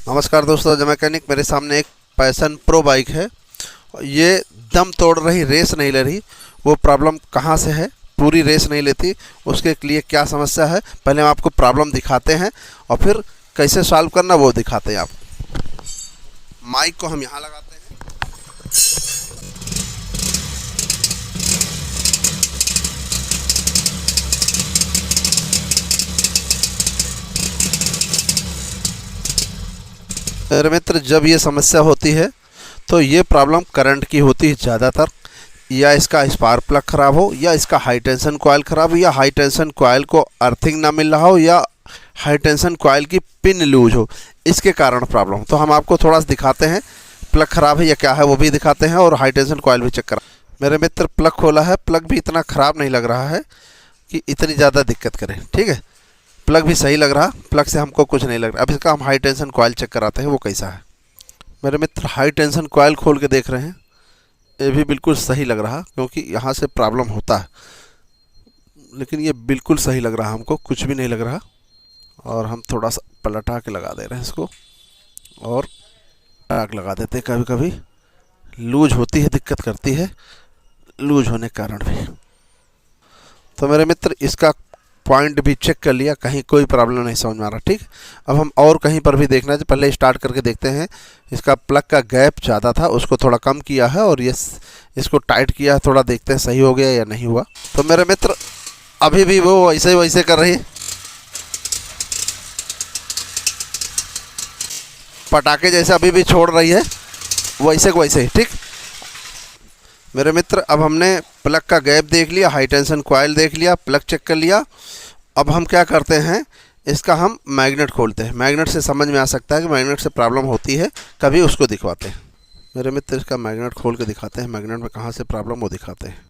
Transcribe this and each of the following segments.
नमस्कार दोस्तों, जय मैकेनिक। मेरे सामने एक पैशन प्रो बाइक है। ये दम तोड़ रही, रेस नहीं ले रही। वो प्रॉब्लम कहाँ से है? पूरी रेस नहीं लेती, उसके लिए क्या समस्या है पहले हम आपको प्रॉब्लम दिखाते हैं और फिर कैसे सॉल्व करना वो दिखाते हैं आपको। माइक को हम यहाँ लगाते हैं। मेरे मित्र, जब ये समस्या होती है तो ये प्रॉब्लम करंट की होती है ज़्यादातर, या इसका स्पार्क प्लग ख़राब हो, या इसका हाई टेंशन कॉइल ख़राब हो, या हाई टेंशन कॉइल को अर्थिंग ना मिल रहा हो, या हाई टेंशन कॉइल की पिन लूज हो, इसके कारण प्रॉब्लम। तो हम आपको थोड़ा सा दिखाते हैं प्लग ख़राब है या क्या है वो भी दिखाते हैं, और हाई टेंशन कॉइल भी चेक करा। मेरे मित्र, प्लग खोला है। प्लग भी इतना ख़राब नहीं लग रहा है कि इतनी ज़्यादा दिक्कत करे। ठीक है, प्लग भी सही लग रहा, प्लग से हमको कुछ नहीं लग रहा। अब इसका हम हाई टेंशन कॉइल चेक कराते हैं वो कैसा है। मेरे मित्र, हाई टेंशन कॉइल खोल के देख रहे हैं, ये भी बिल्कुल सही लग रहा, क्योंकि यहाँ से प्रॉब्लम होता है, लेकिन ये बिल्कुल सही लग रहा, हमको कुछ भी नहीं लग रहा। और हम थोड़ा सा पलटा के लगा दे रहे हैं इसको, और आग लगा देते हैं। कभी कभी लूज होती है, दिक्कत करती है लूज होने के कारण भी। तो मेरे मित्र, इसका पॉइंट भी चेक कर लिया, कहीं कोई प्रॉब्लम नहीं समझ में आ रहा। ठीक, अब हम और कहीं पर भी देखना है। पहले स्टार्ट करके देखते हैं। इसका प्लग का गैप ज़्यादा था, उसको थोड़ा कम किया है, और ये इसको टाइट किया है। थोड़ा देखते हैं सही हो गया या नहीं हुआ। तो मेरे मित्र, अभी भी वो वैसे वैसे कर रही, पटाखे जैसे अभी भी छोड़ रही है, वैसे को वैसे। ठीक मेरे मित्र, अब हमने प्लग का गैप देख लिया, हाई टेंशन कॉइल देख लिया, प्लग चेक कर लिया। अब हम क्या करते हैं, इसका हम मैग्नेट खोलते हैं। मैग्नेट से समझ में आ सकता है कि मैग्नेट से प्रॉब्लम होती है, कभी उसको दिखवाते हैं। मेरे मित्र, इसका मैग्नेट खोल के दिखाते हैं, मैग्नेट में कहाँ से प्रॉब्लम वो दिखाते हैं।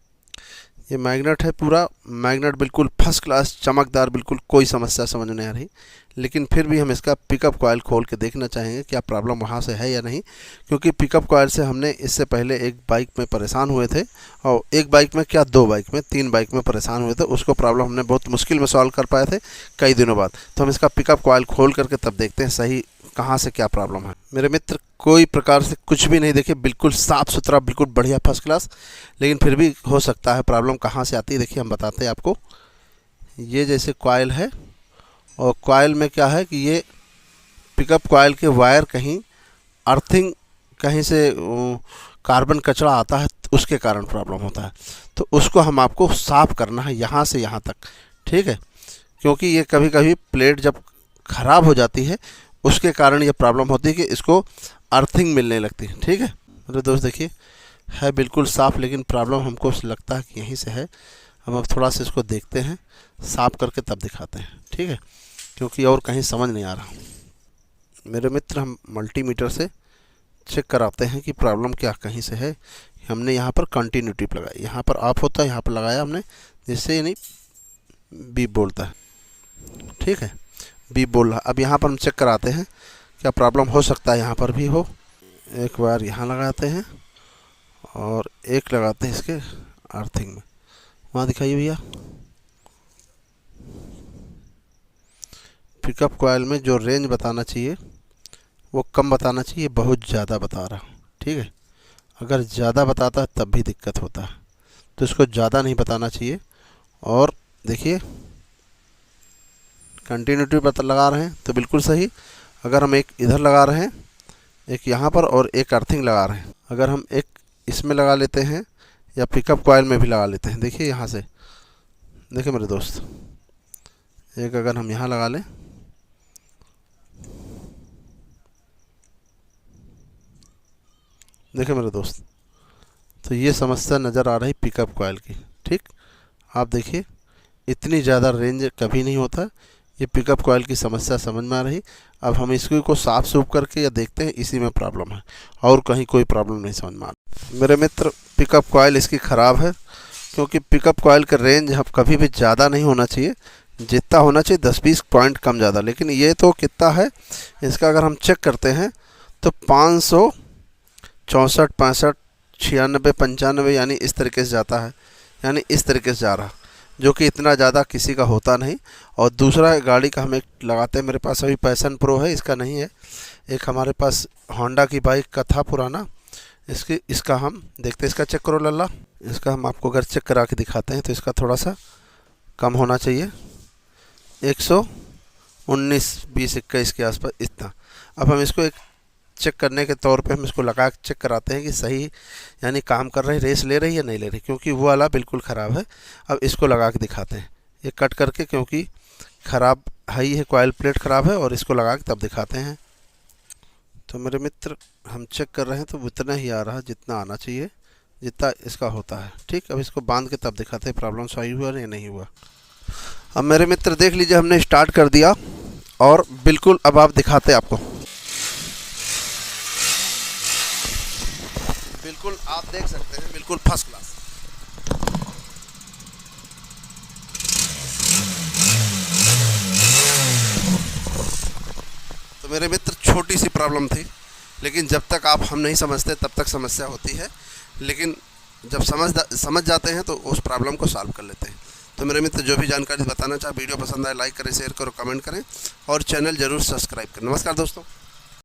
ये मैग्नेट है, पूरा मैग्नेट बिल्कुल फर्स्ट क्लास चमकदार, बिल्कुल कोई समस्या समझ नहीं आ रही। लेकिन फिर भी हम इसका पिकअप कॉइल खोल के देखना चाहेंगे क्या प्रॉब्लम वहाँ से है या नहीं, क्योंकि पिकअप कॉइल से हमने इससे पहले एक बाइक में परेशान हुए थे, और एक बाइक में क्या, दो बाइक में, तीन बाइक में परेशान हुए थे। उसको प्रॉब्लम हमने बहुत मुश्किल में सॉल्व कर पाए थे कई दिनों बाद। तो हम इसका पिकअप कॉइल खोल करके तब देखते हैं सही कहाँ से क्या प्रॉब्लम है। मेरे मित्र, कोई प्रकार से कुछ भी नहीं देखे, बिल्कुल साफ़ सुथरा, बिल्कुल बढ़िया, फर्स्ट क्लास। लेकिन फिर भी हो सकता है प्रॉब्लम कहाँ से आती है। देखिए, हम बताते हैं आपको। ये जैसे कॉइल है, और कॉइल में क्या है कि ये पिकअप कॉइल के वायर कहीं अर्थिंग, कहीं से कार्बन कचरा आता है, तो उसके कारण प्रॉब्लम होता है। तो उसको हम आपको साफ़ करना है यहाँ से यहाँ तक। ठीक है, क्योंकि ये कभी कभी प्लेट जब ख़राब हो जाती है, उसके कारण ये प्रॉब्लम होती है कि इसको अर्थिंग मिलने लगती है। ठीक है मेरे दोस्त, देखिए है बिल्कुल साफ़, लेकिन प्रॉब्लम हमको लगता है कि यहीं से है। हम अब थोड़ा सा इसको देखते हैं, साफ़ करके तब दिखाते हैं। ठीक है, क्योंकि और कहीं समझ नहीं आ रहा। मेरे मित्र, हम मल्टीमीटर से चेक कराते हैं कि प्रॉब्लम क्या कहीं से है। हमने यहाँ पर कंटिन्यूटी लगाई, यहाँ पर ऑफ होता है, यहाँ पर लगाया हमने, जिससे ये नहीं बीप बोलता है। ठीक है, बीप बोल रहा। अब यहाँ पर हम चेक कराते हैं क्या प्रॉब्लम हो सकता है, यहाँ पर भी हो। एक बार यहाँ लगाते हैं और एक लगाते हैं इसके अर्थिंग में। वहाँ दिखाइए भैया, पिकअप कॉइल में जो रेंज बताना चाहिए वो कम बताना चाहिए, बहुत ज़्यादा बता रहा। ठीक है, अगर ज़्यादा बताता है तब भी दिक्कत होता है, तो इसको ज़्यादा नहीं बताना चाहिए। और देखिए, कंटिन्यूटी पर लगा रहे हैं तो बिल्कुल सही। अगर हम एक इधर लगा रहे हैं, एक यहाँ पर, और एक अर्थिंग लगा रहे हैं, अगर हम एक इसमें लगा लेते हैं या पिकअप कॉइल में भी लगा लेते हैं, देखिए यहाँ से, देखिए मेरे दोस्त, एक अगर हम यहाँ लगा लें, देखिए मेरे दोस्त, तो ये समस्या नज़र आ रही पिकअप कॉइल की। ठीक, आप देखिए, इतनी ज़्यादा रेंज कभी नहीं होता। ये पिकअप कॉइल की समस्या समझ में आ रही। अब हम इसको साफ सूफ करके या देखते हैं, इसी में प्रॉब्लम है, और कहीं कोई प्रॉब्लम नहीं समझ में आ रही। मेरे मित्र, पिकअप कॉइल इसकी ख़राब है, क्योंकि पिकअप कॉइल का रेंज हम कभी भी ज़्यादा नहीं होना चाहिए, जितना होना चाहिए 10-20 पॉइंट कम ज़्यादा। लेकिन ये तो कितना है इसका, अगर हम चेक करते हैं तो 564, 65, 96, 95, यानी इस तरीके से जाता है, यानी इस तरीके से जा रहा। जो कि इतना ज़्यादा किसी का होता नहीं। और दूसरा गाड़ी का हम एक लगाते हैं, मेरे पास अभी पैशन प्रो है, इसका नहीं है। एक हमारे पास होंडा की बाइक का था पुराना, इसका हम देखते हैं। इसका चेक करो लल्ला, इसका हम आपको अगर चेक करा के दिखाते हैं तो इसका थोड़ा सा कम होना चाहिए, 119, 20, 21 के आसपास इतना। अब हम इसको एक चेक करने के तौर पे हम इसको लगा के चेक कराते हैं कि सही यानी काम कर रही, रेस ले रही या नहीं ले रही, क्योंकि वो वाला बिल्कुल ख़राब है। अब इसको लगा के दिखाते हैं, ये कट करके, क्योंकि ख़राब है ही है, कॉयल प्लेट ख़राब है, और इसको लगा के तब दिखाते हैं। तो मेरे मित्र हम चेक कर रहे हैं तो उतना ही आ रहा जितना आना चाहिए, जितना इसका होता है। ठीक, अब इसको बांध के तब दिखाते हैं प्रॉब्लम सही हुआ या नहीं हुआ। अब मेरे मित्र देख लीजिए, हमने स्टार्ट कर दिया और बिल्कुल अब आप दिखाते हैं आपको, बिल्कुल आप देख सकते हैं, बिल्कुल फर्स्ट क्लास। तो मेरे मित्र छोटी सी प्रॉब्लम थी, लेकिन जब तक आप हम नहीं समझते तब तक समस्या होती है, लेकिन जब समझ जाते हैं तो उस प्रॉब्लम को सॉल्व कर लेते हैं। तो मेरे मित्र जो भी जानकारी बताना चाहे, वीडियो पसंद आए लाइक करें, शेयर करो, कमेंट करें और चैनल जरूर सब्सक्राइब करें। नमस्कार दोस्तों।